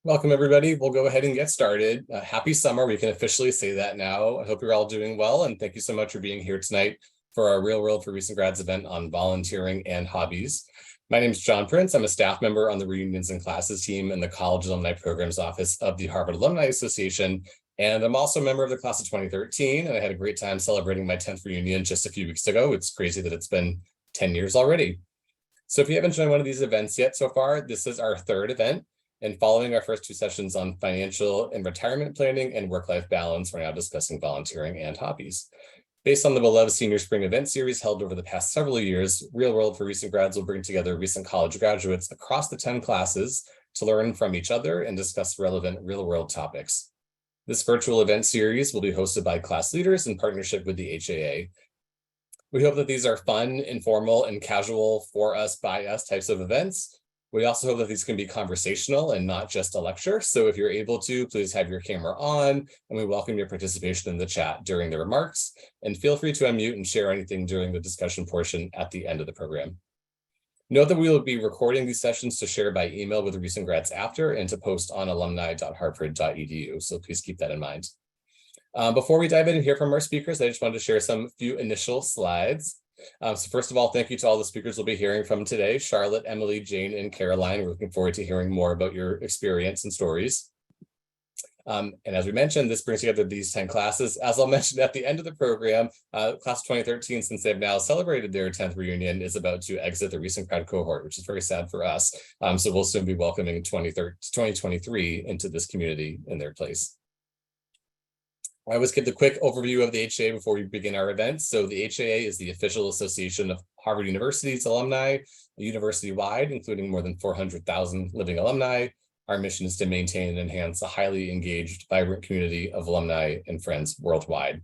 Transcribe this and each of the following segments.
Welcome, everybody. We'll go ahead and get started. Happy summer. We can officially say that now. I hope you're all doing well, and thank you so much for being here tonight for our Real World for Recent Grads event on volunteering and hobbies. My name is John Prince. I'm a staff member on the Reunions and Classes team in the College Alumni Programs Office of the Harvard Alumni Association, and I'm also a member of the class of 2013, and I had a great time celebrating my 10th reunion just a few weeks ago. It's crazy that it's been 10 years already. So if you haven't joined one of these events yet so far, this is our third event. And following our first two sessions on financial and retirement planning and work-life balance, we're now discussing volunteering and hobbies. Based on the beloved Senior Spring event series held over the past several years, Real World for Recent Grads will bring together recent college graduates across the 10 classes to learn from each other and discuss relevant real-world topics. This virtual event series will be hosted by class leaders in partnership with the HAA. We hope that these are fun, informal, and casual for us, by us types of events. We also hope that these can be conversational and not just a lecture. So if you're able to, please have your camera on, and we welcome your participation in the chat during the remarks. And feel free to unmute and share anything during the discussion portion at the end of the program. Note that we will be recording these sessions to share by email with recent grads after and to post on alumni.harvard.edu. So please keep that in mind. Before we dive in and hear from our speakers, I just wanted to share some few initial slides. So first of all, thank you to all the speakers we'll be hearing from today: Charlotte, Emily, Jane, and Caroline. We're looking forward to hearing more about your experience and stories. And as we mentioned, this brings together these 10 classes. As I'll mention at the end of the program, class of 2013, since they've now celebrated their 10th reunion, is about to exit the recent grad cohort, which is very sad for us. So we'll soon be welcoming 2023 into this community in their place. I always give the quick overview of the HAA before we begin our event. So the HAA is the official association of Harvard University's alumni, university-wide, including more than 400,000 living alumni. Our mission is to maintain and enhance a highly engaged, vibrant community of alumni and friends worldwide.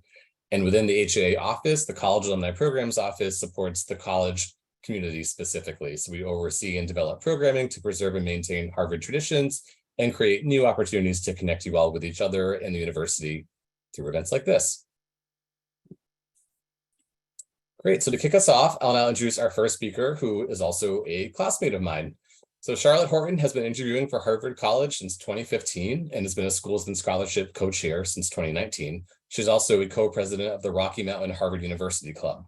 And within the HAA office, the College Alumni Programs Office supports the college community specifically. So we oversee and develop programming to preserve and maintain Harvard traditions and create new opportunities to connect you all with each other and the university through events like this. Great, so to kick us off, I'll now introduce our first speaker, who is also a classmate of mine. So Charlotte Horton has been interviewing for Harvard College since 2015 and has been a Schools and Scholarship co-chair since 2019. She's also a co-president of the Rocky Mountain Harvard University Club.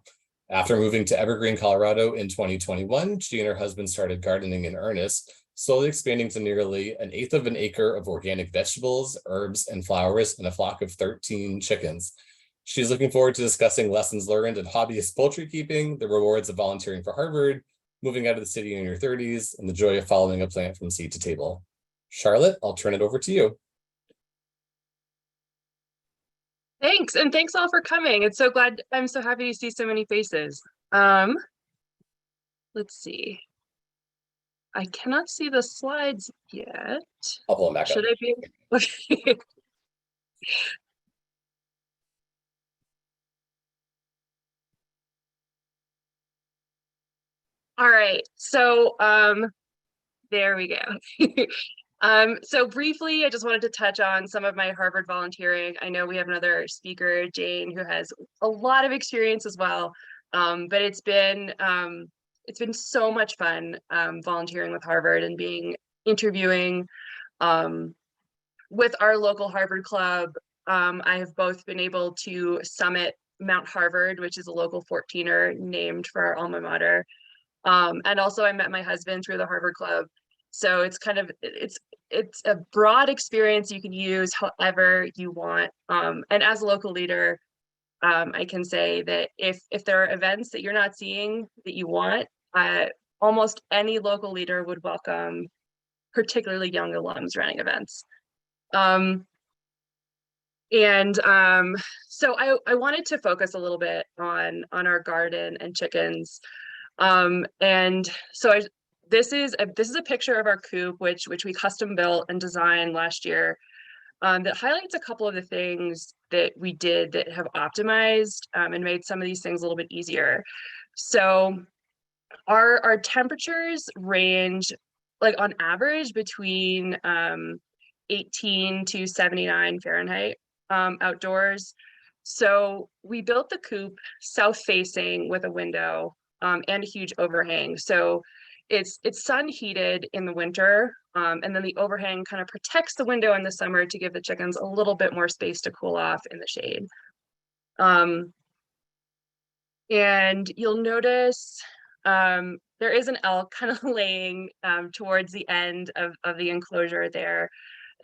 After moving to Evergreen, Colorado in 2021, she and her husband started gardening in earnest, slowly expanding to nearly 1/8 of an acre of organic vegetables, herbs, and flowers, and a flock of 13 chickens. She's looking forward to discussing lessons learned in hobbyist poultry keeping, the rewards of volunteering for Harvard, moving out of the city in your 30s, and the joy of following a plant from seed to table. Charlotte, I'll turn it over to you. Thanks, and thanks all for coming. I'm so happy to see so many faces. Let's see. I cannot see the slides yet. I'll pull them back up. Should I be? Okay. All right, so there we go. So briefly, I just wanted to touch on some of my Harvard volunteering. I know we have another speaker, Jane, who has a lot of experience as well, but it's been so much fun volunteering with Harvard and interviewing with our local Harvard club. I have both been able to summit Mount Harvard, which is a local 14er named for our alma mater. And also I met my husband through the Harvard Club. So it's a broad experience you can use however you want. And as a local leader, I can say that if there are events that you're not seeing that you want, almost any local leader would welcome particularly young alums running events. So I wanted to focus a little bit on our garden and chickens. This is a picture of our coop, which we custom built and designed last year, that highlights a couple of the things that we did that have optimized and made some of these things a little bit easier. So our temperatures range, like on average, between 18 to 79 Fahrenheit outdoors. So we built the coop south facing with a window and a huge overhang. So it's sun heated in the winter, and then the overhang kind of protects the window in the summer to give the chickens a little bit more space to cool off in the shade. And you'll notice there is an elk kind of laying towards the end of the enclosure there.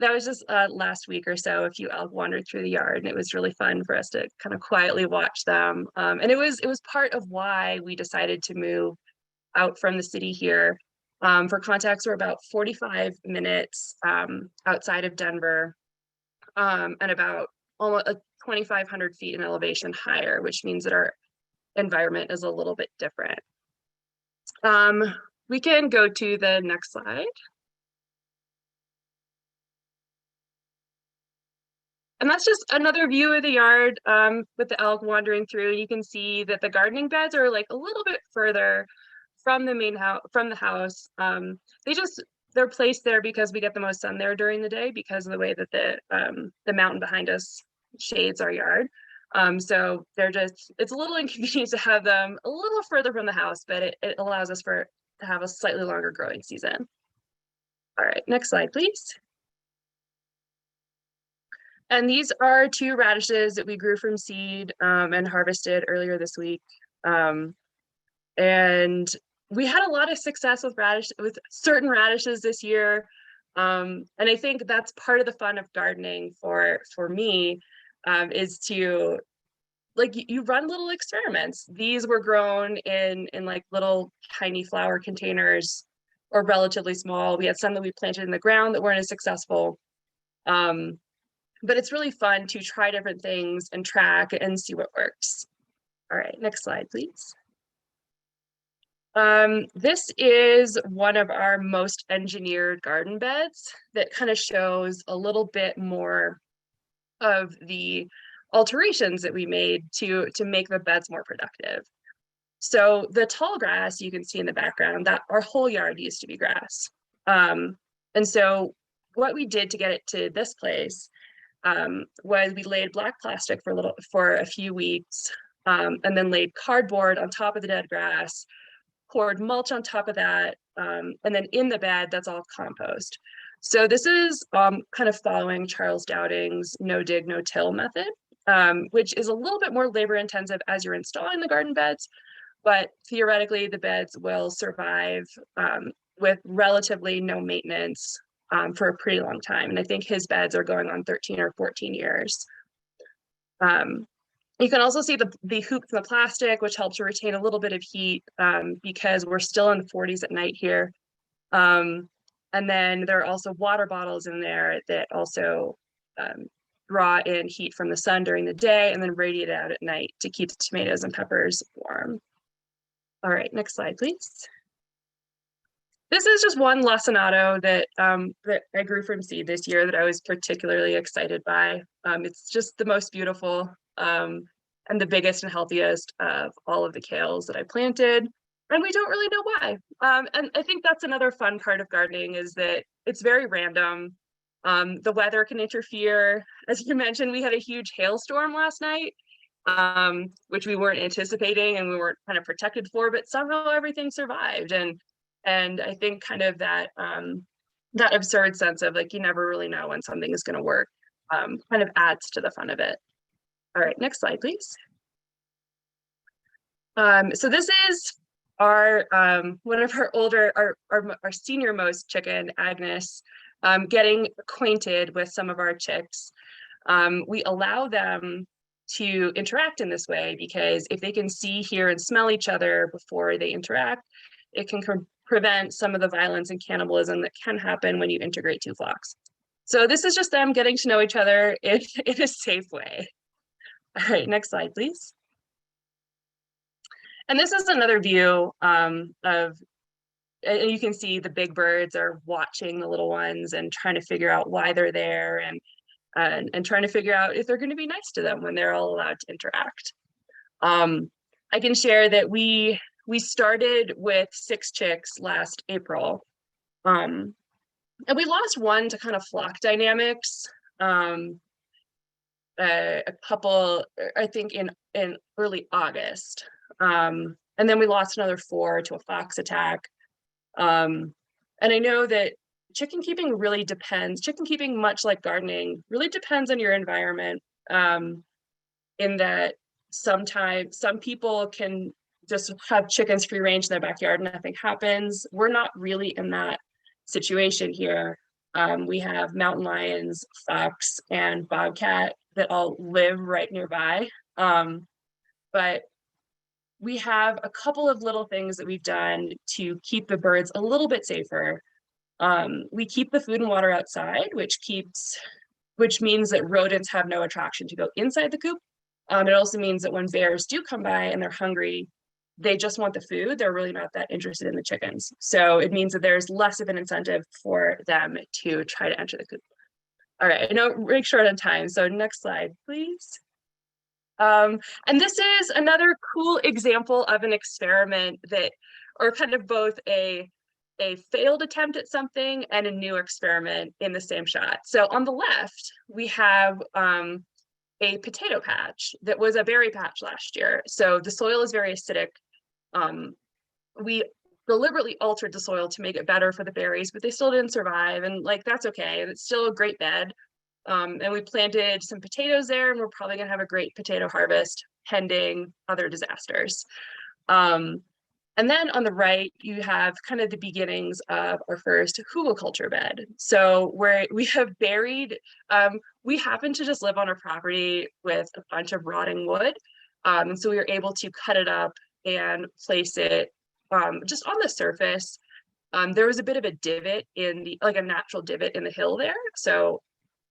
That was just last week or so. A few elk wandered through the yard, and it was really fun for us to kind of quietly watch them. And it was part of why we decided to move out from the city here. For context, we're about 45 minutes outside of Denver, and about almost 2,500 feet in elevation higher, which means that our environment is a little bit different. We can go to the next slide. And that's just another view of the yard with the elk wandering through. You can see that the gardening beds are like a little bit further from the main house, from the house. They're placed there because we get the most sun there during the day because of the way that the mountain behind us shades our yard. So it's a little inconvenient to have them a little further from the house, but it allows us to have a slightly longer growing season. All right, next slide, please. And these are 2 radishes that we grew from seed and harvested earlier this week. And we had a lot of success with certain radishes this year. And I think that's part of the fun of gardening for me, is to, like, you run little experiments. These were grown in like little tiny flower containers, or relatively small. We had some that we planted in the ground that weren't as successful. But it's really fun to try different things and track and see what works. All right, next slide, please. This is one of our most engineered garden beds that kind of shows a little bit more of the alterations that we made to make the beds more productive. So the tall grass you can see in the background, that our whole yard used to be grass. And so what we did to get it to this place was we laid black plastic for a few weeks, and then laid cardboard on top of the dead grass, poured mulch on top of that, and then in the bed, that's all compost. So this is kind of following Charles Dowding's no dig, no till method, which is a little bit more labor intensive as you're installing the garden beds, but theoretically the beds will survive with relatively no maintenance for a pretty long time. And I think his beds are going on 13 or 14 years. You can also see the hoops in the plastic, which helps to retain a little bit of heat because we're still in the 40s at night here. And then there are also water bottles in there that also draw in heat from the sun during the day and then radiate out at night to keep the tomatoes and peppers warm. All right, next slide, please. This is just one lacinato that I grew from seed this year that I was particularly excited by. It's just the most beautiful and the biggest and healthiest of all of the kales that I planted, and we don't really know why. And I think that's another fun part of gardening, is that it's very random. The weather can interfere. As you mentioned, we had a huge hailstorm last night, which we weren't anticipating and we weren't kind of protected for, but somehow everything survived. And I think kind of that that absurd sense of like, you never really know when something is going to work, kind of adds to the fun of it. All right, next slide, please. So this is our one of our senior most chicken, Agnes, getting acquainted with some of our chicks. We allow them to interact in this way because if they can see, hear, and smell each other before they interact, it can prevent some of the violence and cannibalism that can happen when you integrate 2 flocks. So this is just them getting to know each other in a safe way. All right, next slide, please. And this is another view and you can see the big birds are watching the little ones and trying to figure out why they're there and trying to figure out if they're going to be nice to them when they're all allowed to interact. I can share that we started with 6 chicks last April, and we lost one to kind of flock dynamics. A couple, I think in early August. And then we lost another 4 to a fox attack. And I know that chicken keeping really depends, chicken keeping, much like gardening, really depends on your environment, in that sometimes some people can just have chickens free range in their backyard and nothing happens. We're not really in that situation here. We have mountain lions, fox, and bobcat that all live right nearby. But we have a couple of little things that we've done to keep the birds a little bit safer. We keep the food and water outside, which means that rodents have no attraction to go inside the coop. It also means that when bears do come by and they're hungry, they just want the food. They're really not that interested in the chickens. So it means that there's less of an incentive for them to try to enter the coop. All right, I know we're short on time. So next slide, please. And this is another cool example of an experiment that, or kind of both a failed attempt at something and a new experiment in the same shot. So on the left, we have a potato patch that was a berry patch last year. So the soil is very acidic. We deliberately altered the soil to make it better for the berries, but they still didn't survive. And like, that's okay. It's still a great bed. And we planted some potatoes there, and we're probably gonna have a great potato harvest pending other disasters. And then on the right, you have kind of the beginnings of our first hugelkultur bed. So where we have buried, we happen to just live on a property with a bunch of rotting wood. And so we were able to cut it up and place it just on the surface. There was a bit of a divot in the, like a natural divot in the hill there. So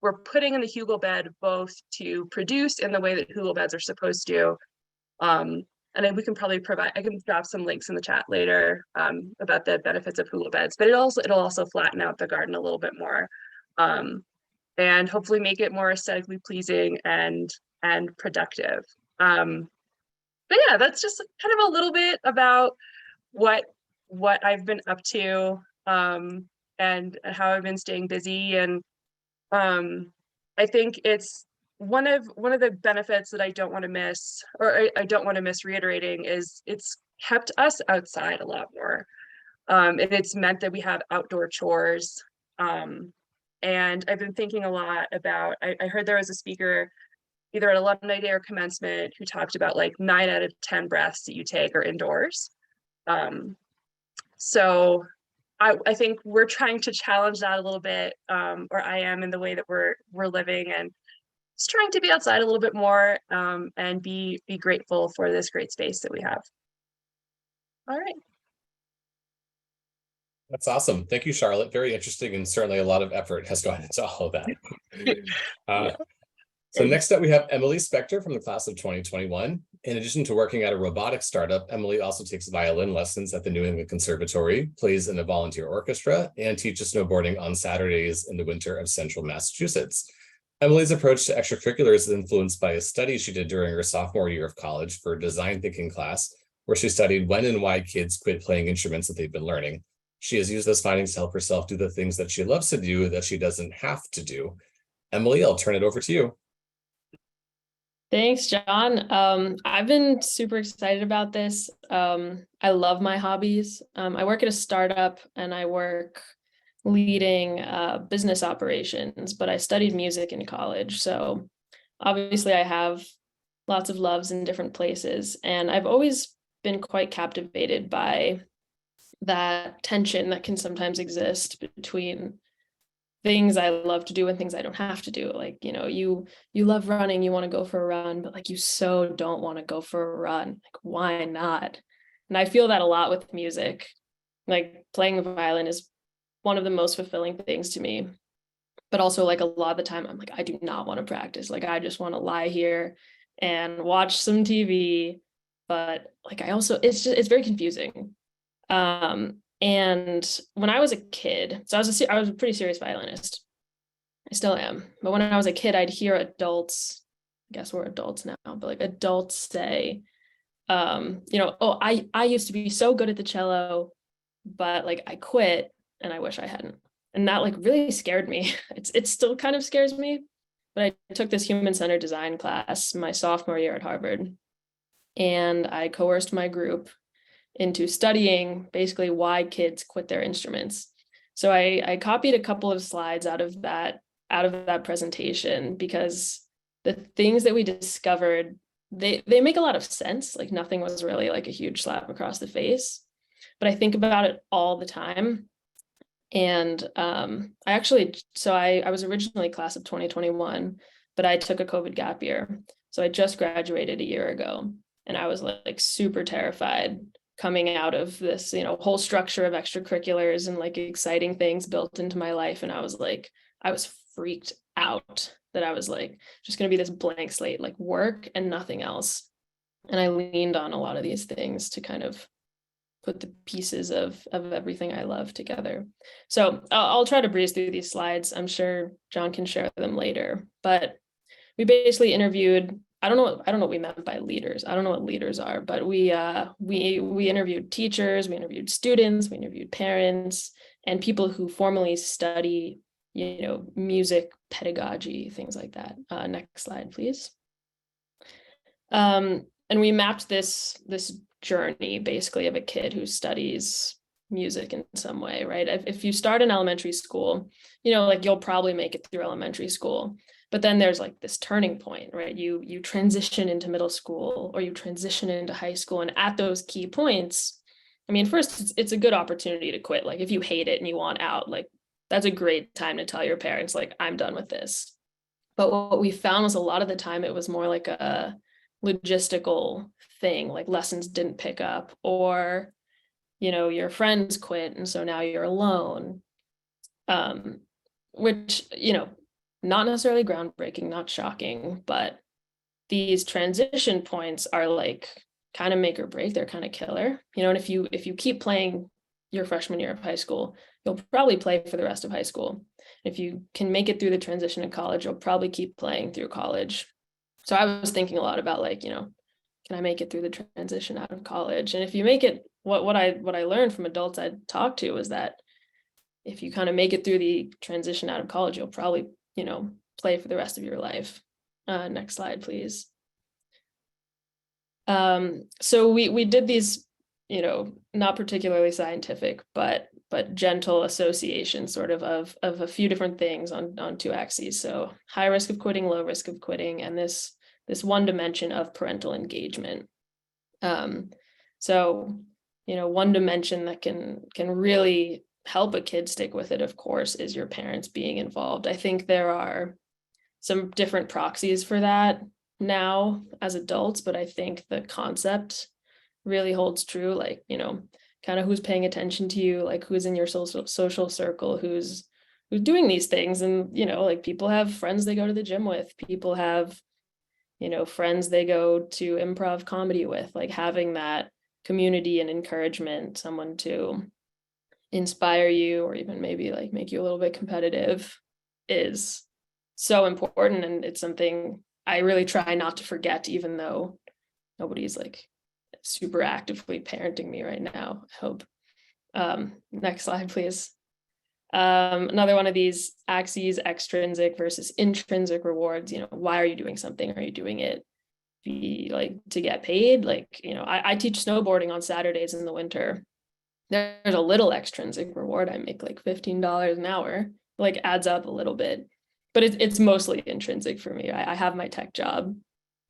we're putting in the hugel bed both to produce in the way that hugel beds are supposed to. And then we can probably provide, I can drop some links in the chat later about the benefits of hugel beds, but it'll also flatten out the garden a little bit more, and hopefully make it more aesthetically pleasing and productive. But yeah, that's just kind of a little bit about what I've been up to, and how I've been staying busy. And I think it's one of the benefits that I don't want to miss, or I don't want to miss reiterating, is it's kept us outside a lot more. And it's meant that we have outdoor chores. And I've been thinking a lot about, I heard there was a speaker either at alumni day or commencement who talked about like 9 out of 10 breaths that you take are indoors. So I think we're trying to challenge that a little bit, or I am, in the way that we're living, and just trying to be outside a little bit more, and be grateful for this great space that we have. All right. That's awesome. Thank you, Charlotte. Very interesting, and certainly a lot of effort has gone into all of that. Yeah. So next up, we have Emily Spector from the class of 2021. In addition to working at a robotics startup, Emily also takes violin lessons at the New England Conservatory, plays in a volunteer orchestra, and teaches snowboarding on Saturdays in the winter of central Massachusetts. Emily's approach to extracurriculars is influenced by a study she did during her sophomore year of college for a design thinking class, where she studied when and why kids quit playing instruments that they've been learning. She has used those findings to help herself do the things that she loves to do that she doesn't have to do. Emily, I'll turn it over to you. Thanks, John. I've been super excited about this. I love my hobbies. I work at a startup and I work leading business operations, but I studied music in college. So obviously I have lots of loves in different places. And I've always been quite captivated by that tension that can sometimes exist between things I love to do and things I don't have to do. Like, you know, you love running, you want to go for a run, but like you so don't want to go for a run. Like, why not? And I feel that a lot with music. Like playing the violin is one of the most fulfilling things to me. But also like a lot of the time I'm like, I do not want to practice. Like I just want to lie here and watch some TV. But like I also, it's very confusing. And when I was a kid, so I was a pretty serious violinist. I still am. But when I was a kid, I'd hear adults, I guess we're adults now, but like adults say, oh, I used to be so good at the cello, but like I quit and I wish I hadn't. And that like really scared me. It still kind of scares me. But I took this human-centered design class my sophomore year at Harvard, and I coerced my group into studying basically why kids quit their instruments. So I copied a couple of slides out of that presentation, because the things that we discovered, they make a lot of sense. Like nothing was really like a huge slap across the face, but I think about it all the time. And I was originally class of 2021, but I took a COVID gap year. So I just graduated a year ago, and I was like super terrified coming out of this, whole structure of extracurriculars and like exciting things built into my life. And I was freaked out that I was like, just going to be this blank slate, like work and nothing else. And I leaned on a lot of these things to kind of put the pieces of everything I love together. So I'll try to breeze through these slides. I'm sure John can share them later, but we basically interviewed, I don't know what we meant by leaders. I don't know what leaders are, but we interviewed teachers, we interviewed students, we interviewed parents, and people who formally study, music, pedagogy, things like that. Next slide, please. And we mapped this journey basically of a kid who studies music in some way, right? If you start in elementary school, like you'll probably make it through elementary school, but then there's like this turning point, right? You transition into middle school, or you transition into high school, and at those key points, I mean, first it's a good opportunity to quit. Like if you hate it and you want out, like that's a great time to tell your parents, like, I'm done with this. But what we found was a lot of the time it was more like a logistical thing, like lessons didn't pick up, or your friends quit and so now you're alone, which not necessarily groundbreaking, not shocking, but these transition points are like kind of make or break. They're kind of killer, and if you keep playing your freshman year of high school, you'll probably play for the rest of high school. If you can make it through the transition in college, you'll probably keep playing through college. So I was thinking a lot about like, can I make it through the transition out of college? And if you make it, what I learned from adults I talked to was that if you kind of make it through the transition out of college, you'll probably, play for the rest of your life. Next slide, please. So we did these, not particularly scientific, but gentle association sort of a few different things on two axes. So high risk of quitting, low risk of quitting, and this one dimension of parental engagement. So, one dimension that can really help a kid stick with it, of course, is your parents being involved. I think there are some different proxies for that now as adults, but I think the concept really holds true. Like, kind of who's paying attention to you, like who's in your social circle, who's doing these things. And, like people have friends they go to the gym with, people have, friends they go to improv comedy with, like having that community and encouragement, someone to inspire you or even maybe like make you a little bit competitive is so important. And it's something I really try not to forget, even though nobody's like super actively parenting me right now, I hope. Next slide, please. Another one of these axes, extrinsic versus intrinsic rewards. Why are you doing something? Are you doing it to get paid? Like, I teach snowboarding on Saturdays in the winter. There's a little extrinsic reward. I make like $15 an hour, like adds up a little bit, but it's mostly intrinsic for me. I have my tech job,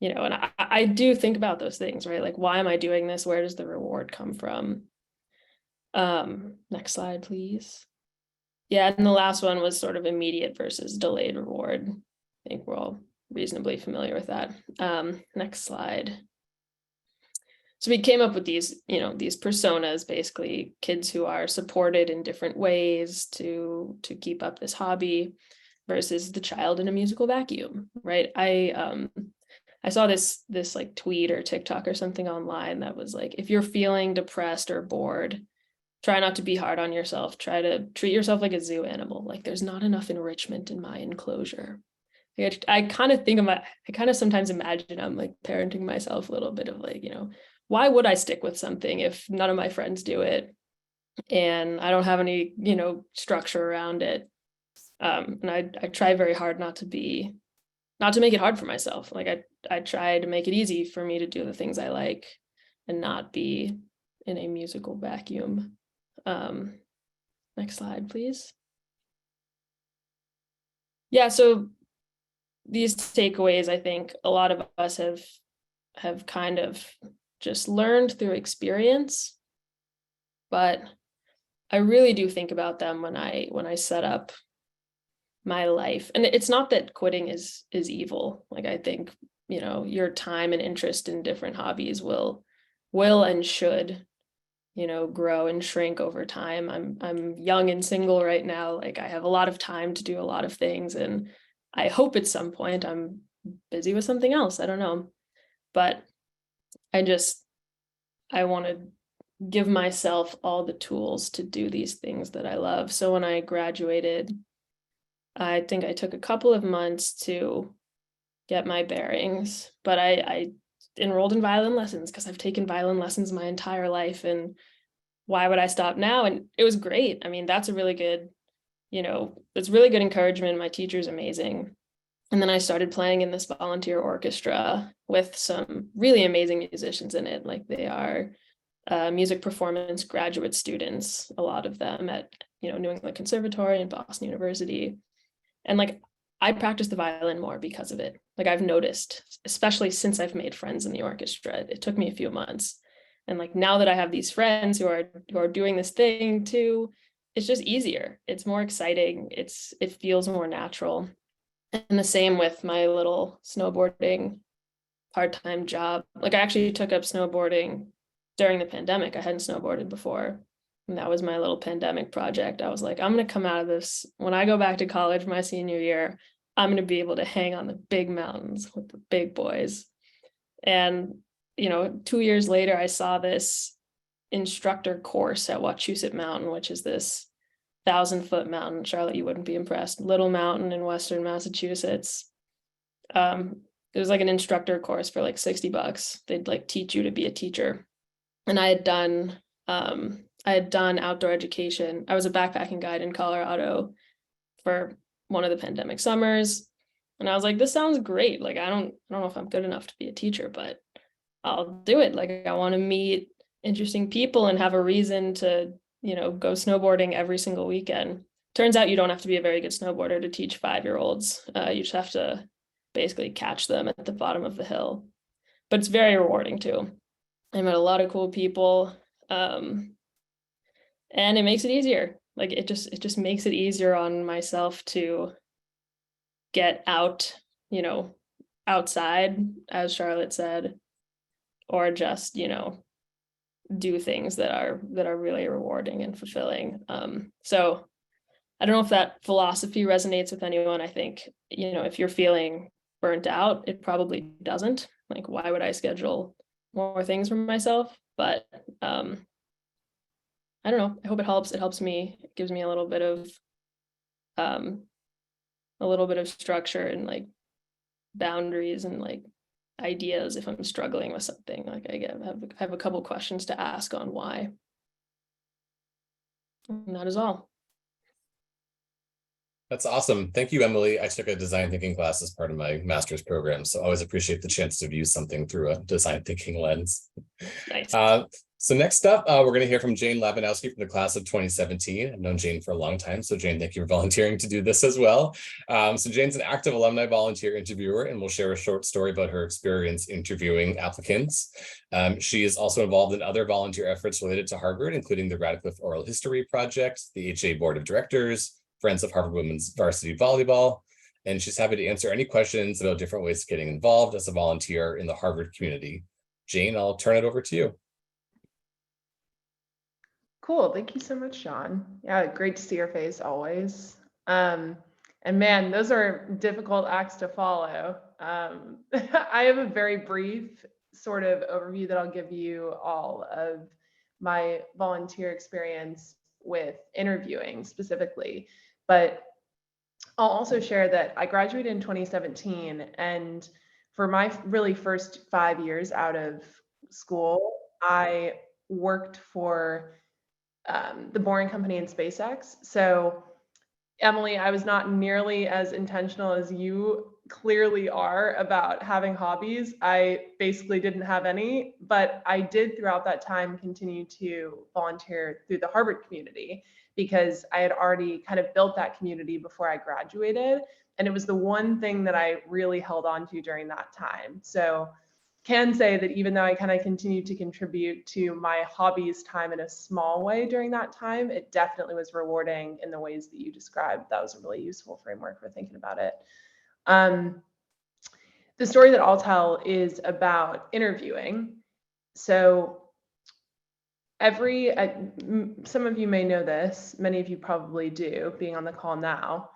and I do think about those things, right? Like, why am I doing this? Where does the reward come from? Next slide, please. Yeah, and the last one was sort of immediate versus delayed reward. I think we're all reasonably familiar with that. Next slide. So we came up with these, these personas, basically kids who are supported in different ways to keep up this hobby versus the child in a musical vacuum, right? I saw this like tweet or TikTok or something online that was like, if you're feeling depressed or bored, try not to be hard on yourself. Try to treat yourself like a zoo animal. Like there's not enough enrichment in my enclosure. I kind of sometimes imagine I'm like parenting myself a little bit of like, why would I stick with something if none of my friends do it and I don't have any, structure around it? And I try very hard not to make it hard for myself. Like I try to make it easy for me to do the things I like and not be in a musical vacuum. Next slide, please. Yeah, so these takeaways, I think a lot of us have kind of just learned through experience, but I really do think about them when I set up my life. And it's not that quitting is evil. Like, I think, you know, your time and interest in different hobbies will and should, you know, grow and shrink over time. I'm young and single right now. Like, I have a lot of time to do a lot of things, and I hope at some point I'm busy with something else. I don't know. But I want to give myself all the tools to do these things that I love. So when I graduated, I think I took a couple of months to get my bearings, but I enrolled in violin lessons because I've taken violin lessons my entire life, and why would I stop now? And it was great. I mean, that's a really good, you know, it's really good encouragement. My teacher's amazing. And then I started playing in this volunteer orchestra with some really amazing musicians in it. Like, they are music performance graduate students, a lot of them at, you know, New England Conservatory and Boston University. And like, I practice the violin more because of it. Like, I've noticed, especially since I've made friends in the orchestra, it took me a few months. And like, now that I have these friends who are doing this thing too, it's just easier. It's more exciting. It feels more natural. And the same with my little snowboarding part-time job. Like, I actually took up snowboarding during the pandemic. I hadn't snowboarded before. And that was my little pandemic project. I was like, I'm going to come out of this. When I go back to college my senior year, I'm going to be able to hang on the big mountains with the big boys. And, you know, 2 years later, I saw this instructor course at Wachusett Mountain, which is this 1,000-foot mountain. Charlotte, you wouldn't be impressed. Little mountain in Western Massachusetts. It was like an instructor course for like $60. They'd like teach you to be a teacher. And I had done outdoor education. I was a backpacking guide in Colorado for one of the pandemic summers. And I was like, this sounds great. Like, I don't know if I'm good enough to be a teacher, but I'll do it. Like, I want to meet interesting people and have a reason to, you know, go snowboarding every single weekend. Turns out you don't have to be a very good snowboarder to teach 5-year-olds. You just have to basically catch them at the bottom of the hill. But it's very rewarding too. I met a lot of cool people. And it makes it easier. Like, it just makes it easier on myself to get out, you know, outside, as Charlotte said, or just, you know, do things that are really rewarding and fulfilling. So I don't know if that philosophy resonates with anyone. I think, you know, if you're feeling burnt out, it probably doesn't. Like, why would I schedule more things for myself? But I don't know. I hope it helps. It helps me. It gives me a little bit of structure and like boundaries and like ideas if I'm struggling with something. Like, I have a couple questions to ask on why. And that is all. That's awesome. Thank you, Emily. I took a design thinking class as part of my master's program, so I always appreciate the chance to view something through a design thinking lens. Nice. So next up, we're going to hear from Jane Labanowski from the class of 2017. I've known Jane for a long time, so Jane, thank you for volunteering to do this as well. So Jane's an active alumni volunteer interviewer, and will share a short story about her experience interviewing applicants. She is also involved in other volunteer efforts related to Harvard, including the Radcliffe Oral History Project, the HA Board of Directors, Friends of Harvard Women's Varsity Volleyball, and she's happy to answer any questions about different ways of getting involved as a volunteer in the Harvard community. Jane, I'll turn it over to you. Cool. Thank you so much, Sean. Yeah, great to see your face always. And man, those are difficult acts to follow. I have a very brief sort of overview that I'll give you all of my volunteer experience with interviewing specifically. But I'll also share that I graduated in 2017, and for my really first 5 years out of school, I worked for the Boring Company and SpaceX. So Emily, I was not nearly as intentional as you clearly are about having hobbies. I basically didn't have any, but I did throughout that time continue to volunteer through the Harvard community because I had already kind of built that community before I graduated. And it was the one thing that I really held on to during that time. So can say that even though I kind of continued to contribute to my hobbies time in a small way during that time, it definitely was rewarding in the ways that you described. That was a really useful framework for thinking about it. The story that I'll tell is about interviewing. So some of you may know this, many of you probably do, being on the call now.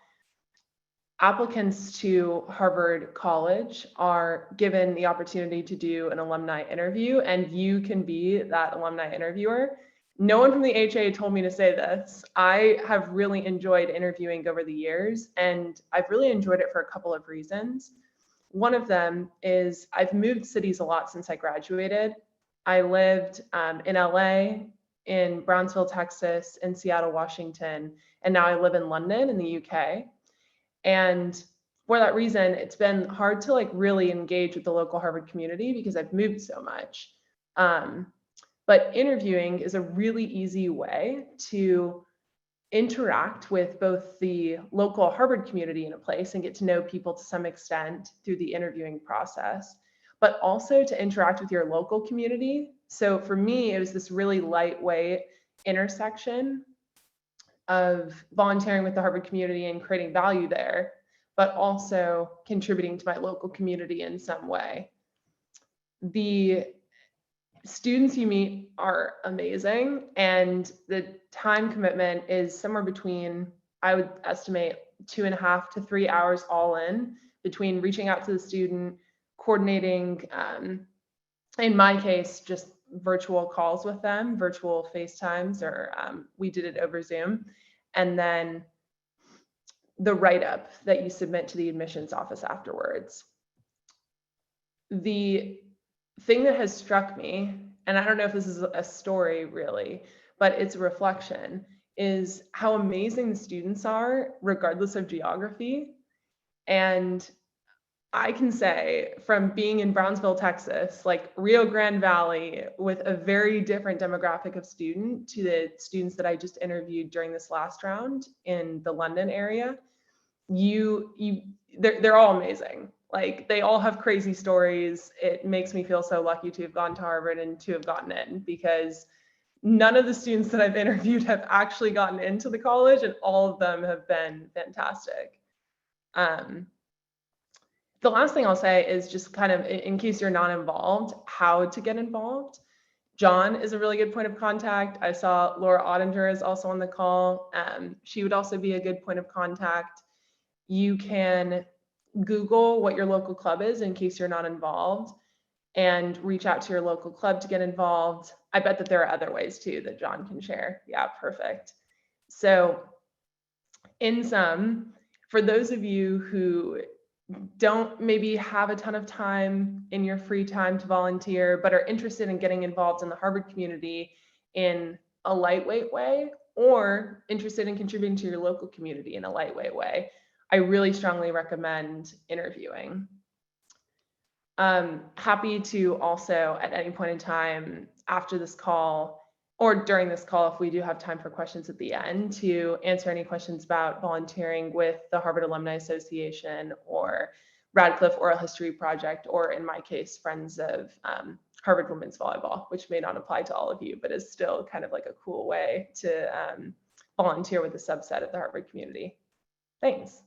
Applicants to Harvard College are given the opportunity to do an alumni interview, and you can be that alumni interviewer. No one from the HA told me to say this. I have really enjoyed interviewing over the years, and I've really enjoyed it for a couple of reasons. One of them is I've moved cities a lot since I graduated. I lived in LA, in Brownsville, Texas, in Seattle, Washington, and now I live in London in the UK. And for that reason, it's been hard to like really engage with the local Harvard community because I've moved so much. But interviewing is a really easy way to interact with both the local Harvard community in a place and get to know people to some extent through the interviewing process, but also to interact with your local community. So for me, it was this really lightweight intersection of volunteering with the Harvard community and creating value there, but also contributing to my local community in some way. The students you meet are amazing, and the time commitment is somewhere between, I would estimate, 2.5 to 3 hours all in between reaching out to the student, coordinating, in my case, just virtual calls with them, virtual FaceTimes, or we did it over Zoom, and then the write-up that you submit to the admissions office afterwards. The thing that has struck me, and I don't know if this is a story really, but it's a reflection, is how amazing the students are regardless of geography. And I can say from being in Brownsville, Texas, like Rio Grande Valley, with a very different demographic of student to the students that I just interviewed during this last round in the London area, they're all amazing. Like they all have crazy stories. It makes me feel so lucky to have gone to Harvard and to have gotten in, because none of the students that I've interviewed have actually gotten into the college, and all of them have been fantastic. The last thing I'll say is just kind of in case you're not involved, how to get involved. John is a really good point of contact. I saw Laura Ottinger is also on the call. She would also be a good point of contact. You can Google what your local club is in case you're not involved and reach out to your local club to get involved. I bet that there are other ways too that John can share. Yeah, perfect. So in sum, for those of you who don't maybe have a ton of time in your free time to volunteer, but are interested in getting involved in the Harvard community in a lightweight way, or interested in contributing to your local community in a lightweight way, I really strongly recommend interviewing. Happy to also at any point in time after this call or during this call, if we do have time for questions at the end, to answer any questions about volunteering with the Harvard Alumni Association or Radcliffe Oral History Project, or in my case, Friends of Harvard Women's Volleyball, which may not apply to all of you, but is still kind of like a cool way to volunteer with a subset of the Harvard community. Thanks.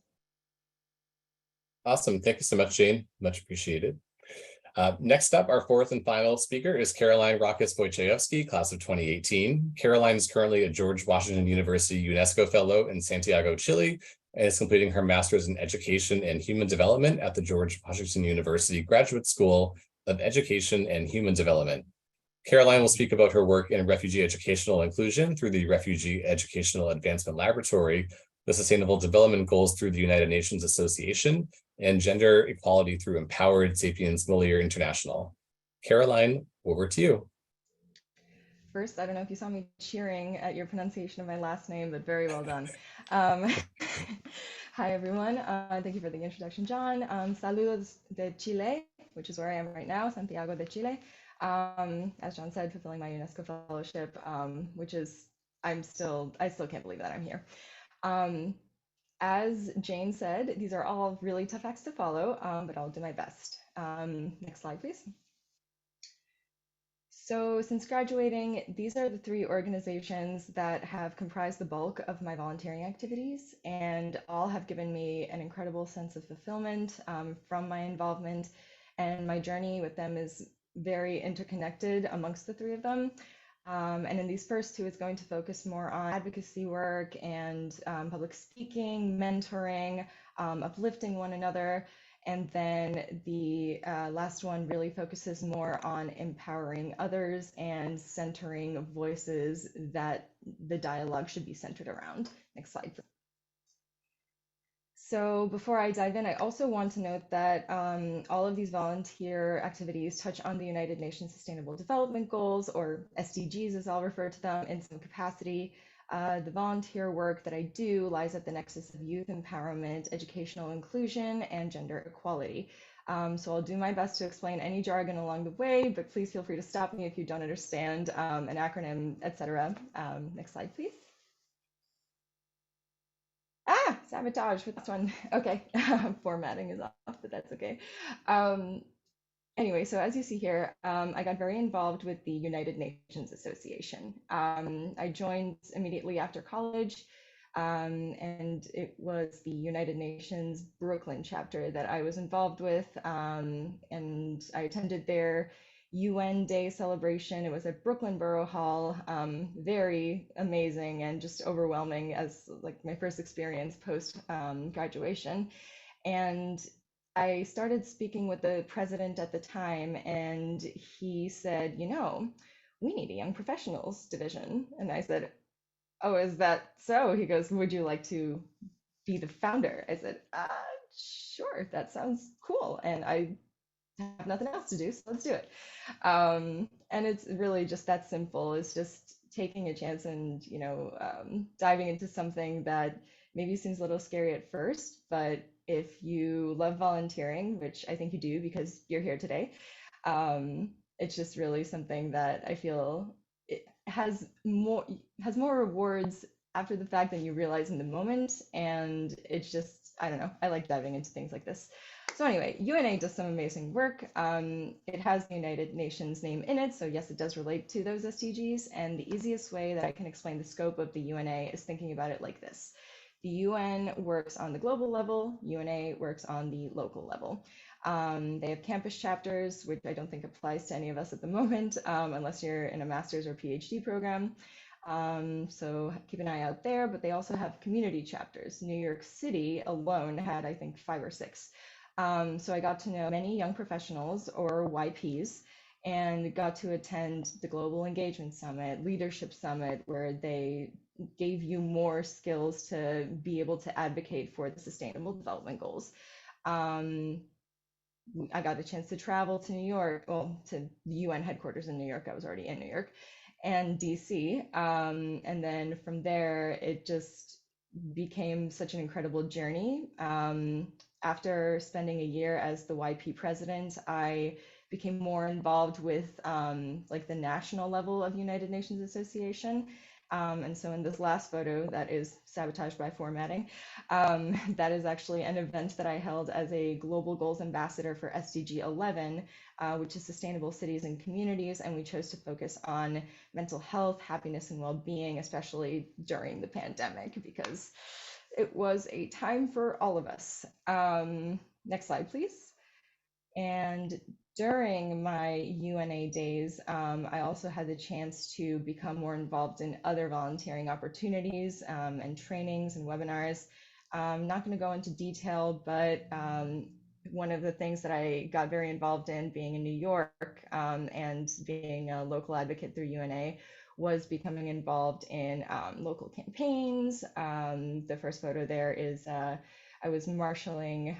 Awesome. Thank you so much, Jane. Much appreciated. Next up, our fourth and final speaker is Caroline Rockes-Wojciechowski, class of 2018. Caroline is currently a George Washington University UNESCO Fellow in Santiago, Chile, and is completing her master's in education and human development at the George Washington University Graduate School of Education and Human Development. Caroline will speak about her work in refugee educational inclusion through the Refugee Educational Advancement Laboratory, the Sustainable Development Goals through the United Nations Association, and gender equality through Empowered Sapiens Mulier International. Caroline, over to you. First, I don't know if you saw me cheering at your pronunciation of my last name, but very well done. Hi, everyone. Thank you for the introduction, John. Saludos de Chile, which is where I am right now, Santiago de Chile. As John said, fulfilling my UNESCO fellowship, which is, I still can't believe that I'm here. As Jane said, these are all really tough acts to follow, but I'll do my best. Next slide, please. So since graduating, these are the three organizations that have comprised the bulk of my volunteering activities, and all have given me an incredible sense of fulfillment from my involvement, and my journey with them is very interconnected amongst the three of them. And in these first two, it's going to focus more on advocacy work and public speaking, mentoring, uplifting one another. And then the last one really focuses more on empowering others and centering voices that the dialogue should be centered around. Next slide, please. So before I dive in, I also want to note that all of these volunteer activities touch on the United Nations Sustainable Development Goals, or SDGs as I'll refer to them, in some capacity. The volunteer work that I do lies at the nexus of youth empowerment, educational inclusion, and gender equality. So I'll do my best to explain any jargon along the way, but please feel free to stop me if you don't understand an acronym, etc. Next slide, please. Sabotage with this one. Okay, formatting is off, but that's okay. Anyway, so as you see here, I got very involved with the United Nations Association. I joined immediately after college, and it was the United Nations Brooklyn chapter that I was involved with, and I attended their UN Day celebration. It was at Brooklyn Borough Hall, very amazing and just overwhelming as like my first experience post graduation. And I started speaking with the president at the time, and he said, you know, we need a young professionals division. And I said, oh, is that so? He goes, would you like to be the founder? I said, sure, that sounds cool. And I have nothing else to do, so let's do it. And it's really just that simple. It's just taking a chance and, you know, diving into something that maybe seems a little scary at first, but if you love volunteering, which I think you do because you're here today, it's just really something that I feel it has more rewards after the fact than you realize in the moment. And it's just, I don't know, I like diving into things like this. So anyway, UNA does some amazing work. It has the United Nations name in it, so yes, it does relate to those SDGs. And the easiest way that I can explain the scope of the UNA is thinking about it like this. The UN works on the global level, UNA works on the local level. They have campus chapters, which I don't think applies to any of us at the moment, unless you're in a master's or PhD program. So keep an eye out there, but they also have community chapters. New York City alone had, I think, 5 or 6. So I got to know many young professionals, or YPs, and got to attend the Global Engagement Summit, Leadership Summit, where they gave you more skills to be able to advocate for the Sustainable Development Goals. I got a chance to travel to New York, well, to the UN headquarters in New York. I was already in New York, and DC. And then from there, it just became such an incredible journey. After spending a year as the YP president, I became more involved with like the national level of United Nations Association. And so in this last photo that is sabotaged by formatting, that is actually an event that I held as a Global Goals Ambassador for SDG 11, which is Sustainable Cities and Communities. And we chose to focus on mental health, happiness, and well-being, especially during the pandemic, because it was a time for all of us. Next slide, please. And during my UNA days, I also had the chance to become more involved in other volunteering opportunities and trainings and webinars. I'm not going to go into detail, but one of the things that I got very involved in being in New York and being a local advocate through UNA was becoming involved in local campaigns. The first photo there is I was marshaling,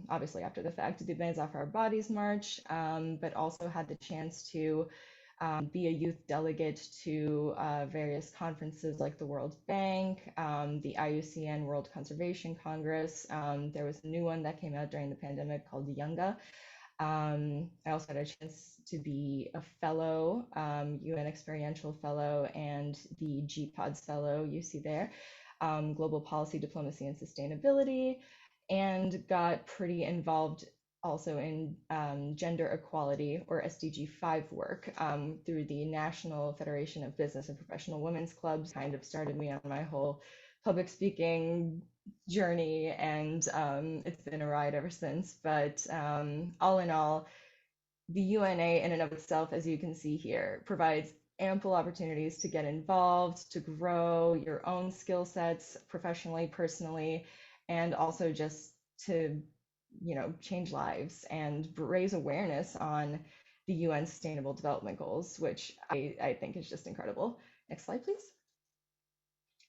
obviously after the fact, the Bands Off Our Bodies March, but also had the chance to be a youth delegate to various conferences like the World Bank, the IUCN World Conservation Congress. There was a new one that came out during the pandemic called Younga. I also had a chance to be a fellow, UN Experiential Fellow, and the GPODS Fellow you see there, Global Policy, Diplomacy, and Sustainability, and got pretty involved also in gender equality or SDG 5 work through the National Federation of Business and Professional Women's Clubs. Kind of started me on my whole public speaking journey, and it's been a ride ever since. But all in all, the UNA in and of itself, as you can see here, provides ample opportunities to get involved, to grow your own skill sets professionally, personally, and also just to, change lives and raise awareness on the UN Sustainable Development Goals, which I think is just incredible. Next slide, please.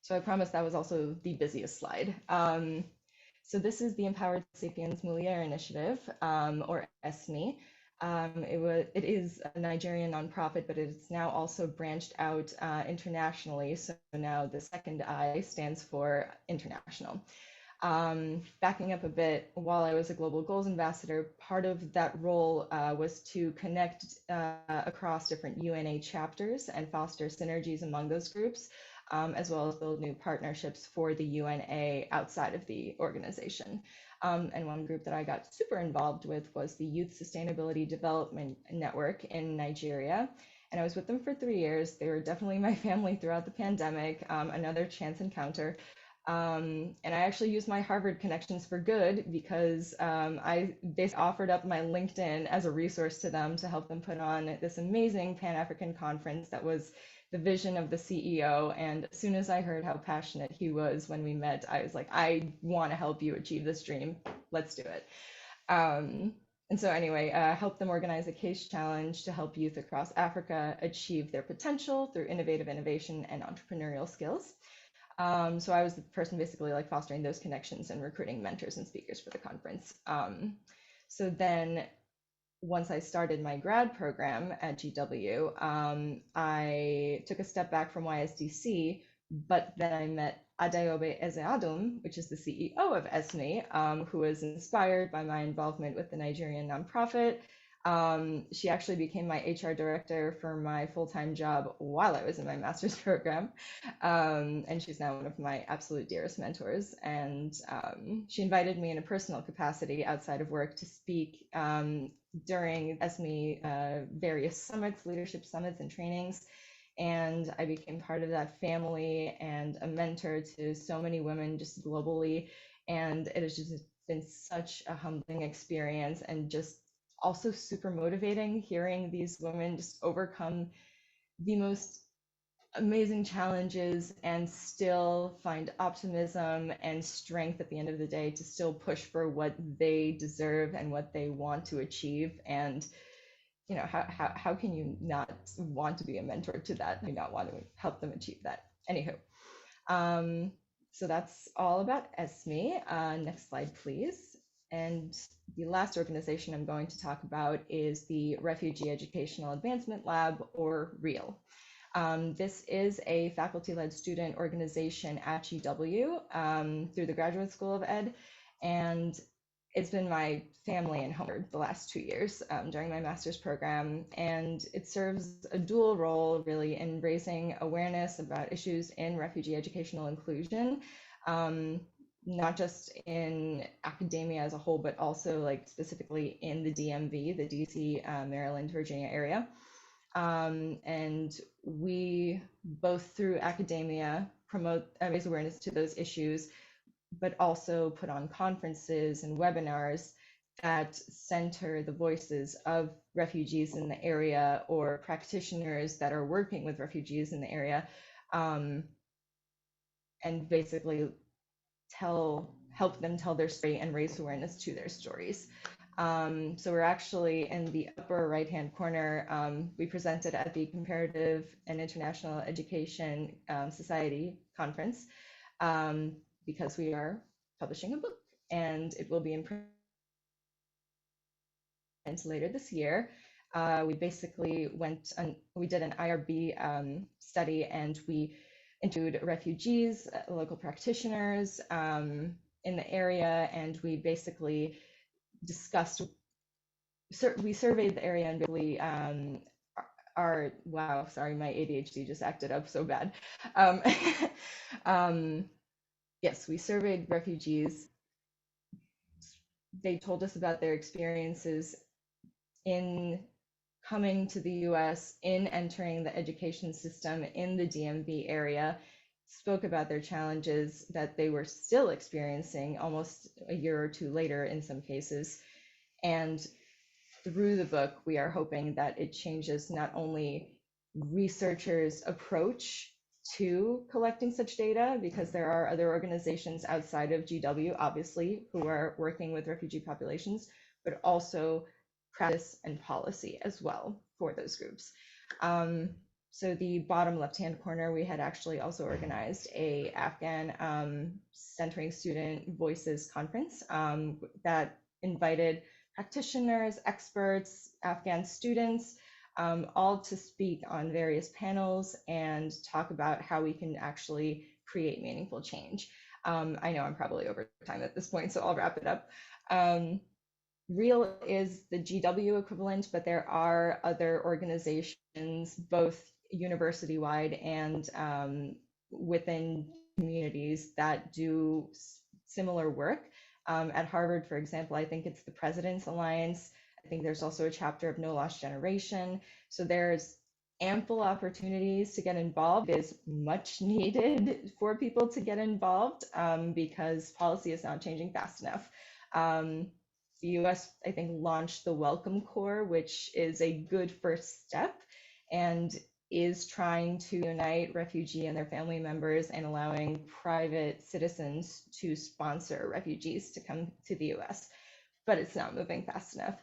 So I promise that was also the busiest slide. So this is the Empowered Sapiens Mulier Initiative, or ESME. It is a Nigerian nonprofit, but it's now also branched out internationally. So now the second I stands for international. Backing up a bit, while I was a Global Goals Ambassador, part of that role was to connect across different UNA chapters and foster synergies among those groups, as well as build new partnerships for the UNA outside of the organization. And one group that I got super involved with was the Youth Sustainability Development Network in Nigeria. And I was with them for 3 years. They were definitely my family throughout the pandemic, another chance encounter. And I actually used my Harvard connections for good, because I basically offered up my LinkedIn as a resource to them to help them put on this amazing Pan-African conference that was the vision of the CEO. And as soon as I heard how passionate he was when we met, I was like, I want to help you achieve this dream. Let's do it. And so anyway, I helped them organize a case challenge to help youth across Africa achieve their potential through innovative innovation and entrepreneurial skills. So I was the person basically like fostering those connections and recruiting mentors and speakers for the conference. So then once I started my grad program at GW, I took a step back from YSDC, but then I met Adayobe Ezeadum, which is the CEO of ESME, who was inspired by my involvement with the Nigerian nonprofit. She actually became my HR director for my full-time job while I was in my master's program. And she's now one of my absolute dearest mentors. And she invited me in a personal capacity outside of work to speak during ESME various summits, leadership summits and trainings. And I became part of that family and a mentor to so many women just globally. And it has just been such a humbling experience, and just also super motivating hearing these women just overcome the most amazing challenges and still find optimism and strength at the end of the day to still push for what they deserve and what they want to achieve. And how can you not want to be a mentor to that? You not want to help them achieve that. Anywho, so that's all about ESME. Next slide, please. And the last organization I'm going to talk about is the Refugee Educational Advancement Lab, or REAL. This is a faculty-led student organization at GW through the Graduate School of Ed, and it's been my family and home for the last 2 years during my master's program, and it serves a dual role really in raising awareness about issues in refugee educational inclusion, not just in academia as a whole, but also like specifically in the DMV, the DC, Maryland, Virginia area. And we both through academia promote raise awareness to those issues, but also put on conferences and webinars that center the voices of refugees in the area or practitioners that are working with refugees in the area, and basically help them tell their story and raise awareness to their stories. So we're actually in the upper right-hand corner. We presented at the Comparative and International Education Society conference because we are publishing a book, and it will be in print later this year. We basically we did an IRB study, and we interviewed refugees, local practitioners in the area, and we basically discussed, we surveyed the area and basically wow, sorry, my ADHD just acted up so bad. Yes, we surveyed refugees. They told us about their experiences in coming to the US, in entering the education system in the DMV area, spoke about their challenges that they were still experiencing almost a year or two later in some cases. And through the book, we are hoping that it changes not only researchers' approach to collecting such data, because there are other organizations outside of GW, obviously, who are working with refugee populations, but also practice and policy as well for those groups. So the bottom left-hand corner, we had actually also organized a Afghan centering student voices conference that invited practitioners, experts, Afghan students, all to speak on various panels and talk about how we can actually create meaningful change. I know I'm probably over time at this point, so I'll wrap it up. REAL is the GW equivalent, but there are other organizations, both university-wide and within communities, that do similar work. At Harvard, for example, I think it's the President's Alliance. I think there's also a chapter of No Lost Generation. So there's ample opportunities to get involved. It is much needed for people to get involved because policy is not changing fast enough. The US, I think, launched the Welcome Corps, which is a good first step and is trying to unite refugee and their family members and allowing private citizens to sponsor refugees to come to the US, but it's not moving fast enough.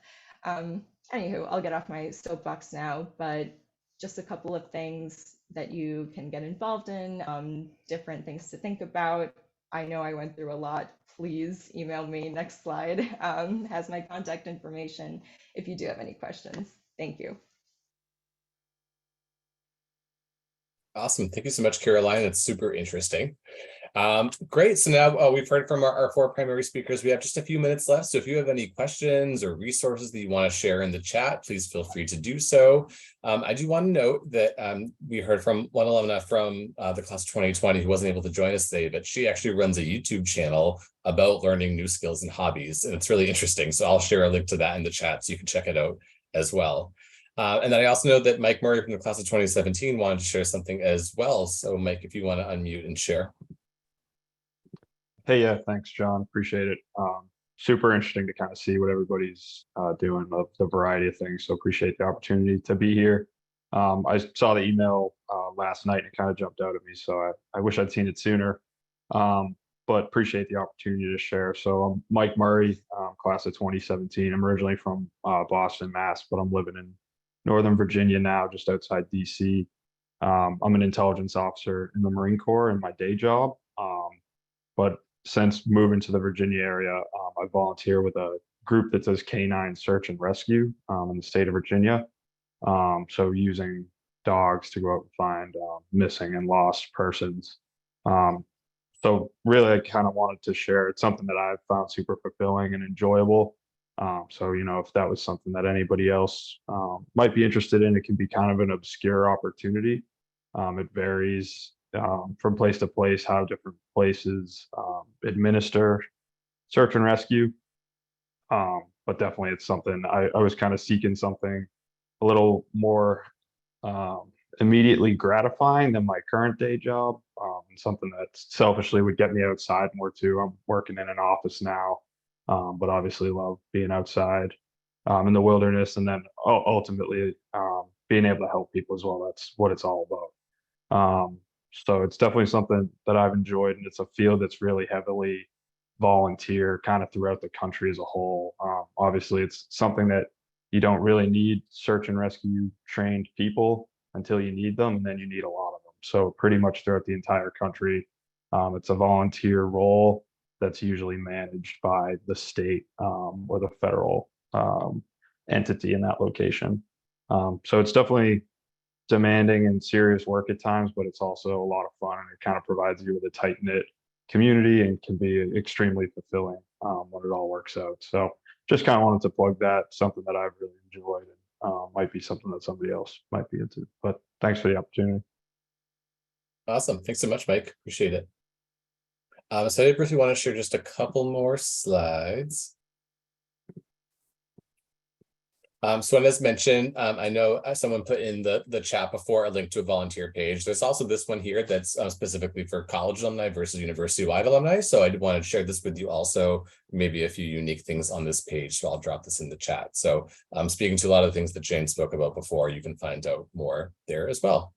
Anywho, I'll get off my soapbox now, but just a couple of things that you can get involved in, different things to think about. I know I went through a lot. Please email me. Next slide has my contact information if you do have any questions. Thank you. Awesome. Thank you so much, Caroline. It's super interesting. Great. So now we've heard from our four primary speakers. We have just a few minutes left. So if you have any questions or resources that you want to share in the chat, please feel free to do so. I do want to note that we heard from one alumna from the class of 2020 who wasn't able to join us today, but she actually runs a YouTube channel about learning new skills and hobbies. And it's really interesting. So I'll share a link to that in the chat so you can check it out as well. And then I also know that Mike Murray from the class of 2017 wanted to share something as well. So Mike, if you want to unmute and share. Hey, yeah, thanks, John. Appreciate it. Super interesting to kind of see what everybody's doing, the variety of things. So appreciate the opportunity to be here. I saw the email last night and it kind of jumped out at me. So I wish I'd seen it sooner, but appreciate the opportunity to share. So I'm Mike Murray, class of 2017. I'm originally from Boston, Mass, but I'm living in Northern Virginia now, just outside DC. I'm an intelligence officer in the Marine Corps in my day job. But since moving to the Virginia area, I volunteer with a group that does canine search and rescue in the state of Virginia. So using dogs to go out and find missing and lost persons. So really, I kind of wanted to share. It's something that I've found super fulfilling and enjoyable. So, you know, if that was something that anybody else might be interested in, it can be kind of an obscure opportunity. It varies from place to place, how different places administer search and rescue. But definitely it's something I was kind of seeking something a little more immediately gratifying than my current day job. Something that selfishly would get me outside more too. I'm working in an office now, but obviously love being outside in the wilderness, and then ultimately being able to help people as well. That's what it's all about. So it's definitely something that I've enjoyed, and it's a field that's really heavily volunteer kind of throughout the country as a whole. Obviously, it's something that you don't really need search and rescue trained people until you need them, and then you need a lot of them. So pretty much throughout the entire country, it's a volunteer role that's usually managed by the state or the federal entity in that location. So it's definitely demanding and serious work at times, but it's also a lot of fun, and it kind of provides you with a tight knit community and can be extremely fulfilling when it all works out. So just kind of wanted to plug that, something that I've really enjoyed, and might be something that somebody else might be into. But thanks for the opportunity. Awesome. Thanks so much, Mike. Appreciate it. So I briefly want to share just a couple more slides. So as mentioned, I know someone put in the chat before a link to a volunteer page. There's also this one here that's specifically for college alumni versus university-wide alumni. So I did want to share this with you also, maybe a few unique things on this page. So I'll drop this in the chat. So I'm speaking to a lot of things that Jane spoke about before. You can find out more there as well.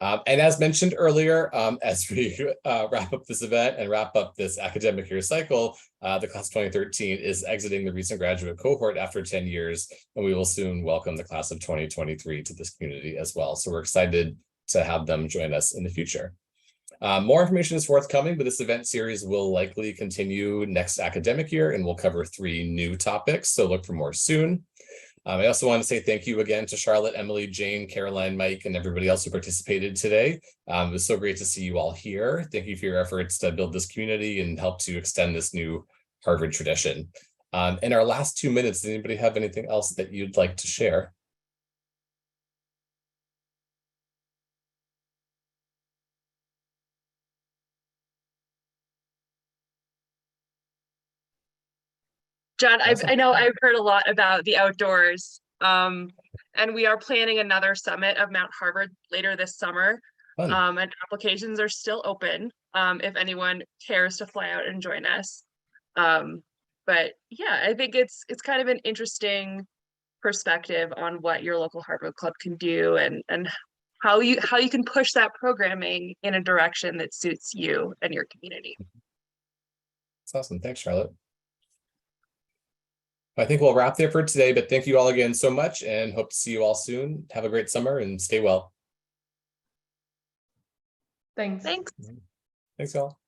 And as mentioned earlier, as we wrap up this event and wrap up this academic year cycle, the class of 2013 is exiting the recent graduate cohort after 10 years, and we will soon welcome the class of 2023 to this community as well. So we're excited to have them join us in the future. More information is forthcoming, but this event series will likely continue next academic year, and we'll cover 3 new topics, so look for more soon. I also want to say thank you again to Charlotte, Emily, Jane, Caroline, Mike, and everybody else who participated today. It was so great to see you all here. Thank you for your efforts to build this community and help to extend this new Harvard tradition. In our last 2 minutes, does anybody have anything else that you'd like to share? John, Awesome. I know I've heard a lot about the outdoors, and we are planning another summit of Mount Harvard later this summer. Fun. And applications are still open if anyone cares to fly out and join us. But yeah, I think it's kind of an interesting perspective on what your local Harvard Club can do, and how you can push that programming in a direction that suits you and your community. That's awesome. Thanks, Charlotte. I think we'll wrap there for today, but thank you all again so much, and hope to see you all soon. Have a great summer and stay well. Thanks. Thanks. Thanks, all.